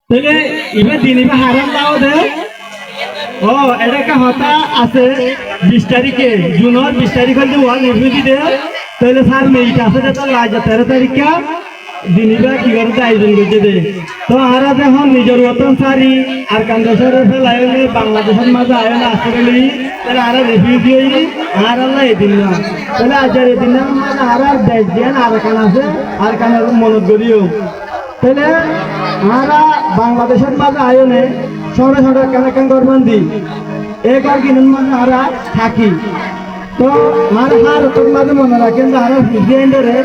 তাহলে এবার দিন এবার হারাম লাও দে ও এটা একটা হতা আছে 20 তারিখে জুনের 20 তারিখ হলে ওয়াল নির্মিতি দে তাহলে স্যার মেইটা আছে তো লাজ 13 তারিখে দিনিবা কি করতে আয়োজন করতে দে তো আরা দেখুন নিজের মতন সারি আর কান্দেশ্বর ফেলায় বাংলাদেশের মাঝে আয়োজন আসলে তাহলে আরা রেফিউজি হইনি আর আল্লাহ এদিন না তাহলে আজকের এদিন না মানে আর দেশ দেন আর কান আছে আর কানের মনত করিও তাহলে আমরা বাংলাদেশের মাঝে আয়োনে শহরে শহরে কেন করবেন দি এক আর কিনুন মানে আমরা থাকি তো আর হার তোর মাঝে মনে রাখেন যে আমরা ফিজিয়েন্ডারে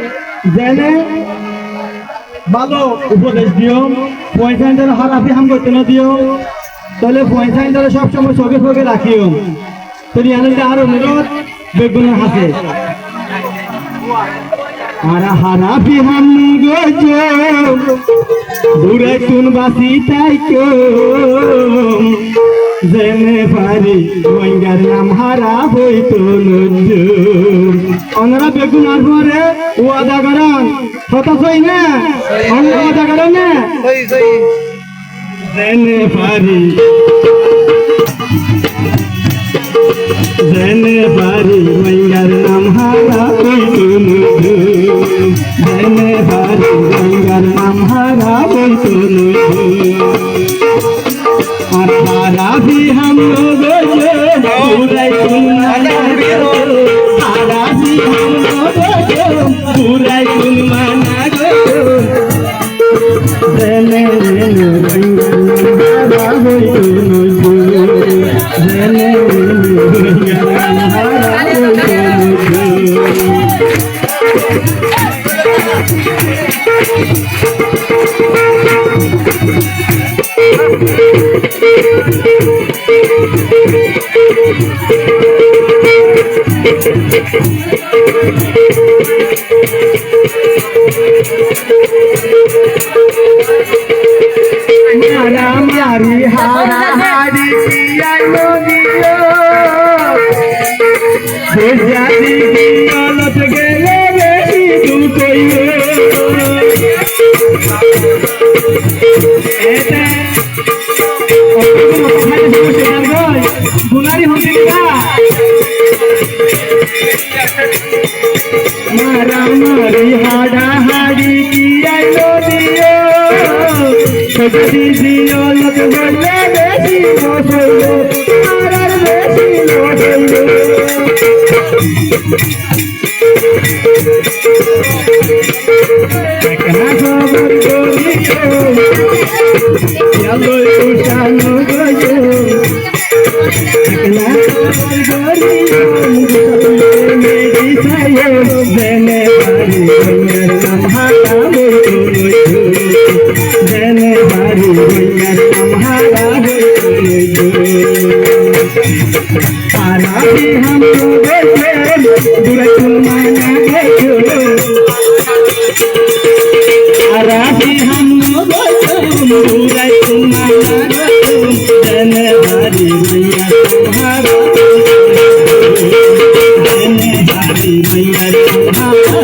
জেনে ভালো উপদেশ দিও পয়সাইন্ডারে হারাফি হাম করতে না দিও তাহলে পয়সাইন্ডারে সবসময় চোখে চোখে রাখিও তোর আনন্দে আর অনুরোধ বেগুনের হাতে আরা হারাফি হাম গজো দূরে কোন বাসি তাই কো জেনে পারি ওইঙ্গার নাম হারা বইতো নজো ওনারা বেগুন আর পরে ওয়াদা করেন কথা সই না ওনারা ওয়াদা করেন না জেনে পারি ওইঙ্গার নাম হারা বইতো নজো জেনে পারি ওইঙ্গার নাম হারা বইতো নজো আর হারা भी हम लोग पूरा माना गो हारा भी हम लोग पूरा माना गो जने हारा होई जने हारा राम यारी हारा हारी किया लोगियो जाती की औलत गेले बेटी तू कोइयो एते गुनारी होती क्या मारा मारी हाड़ा हाड़ी किया लोगियो दियो लग गले बेटी मोसलो मारार बेटी मोसलो कहना खबर करियो चलो उठानो गयो कहना खबर करियो मेरी सायो देने वाली मेरे नाम हाथा बोलो जने बारी भैया तुम्हारा हारा भी हम लोग दूर माना गयो हारा भी हम लोग दूर माना गयो जने बारी भैया तुम्हारा जने बारी भैया तुम्हारा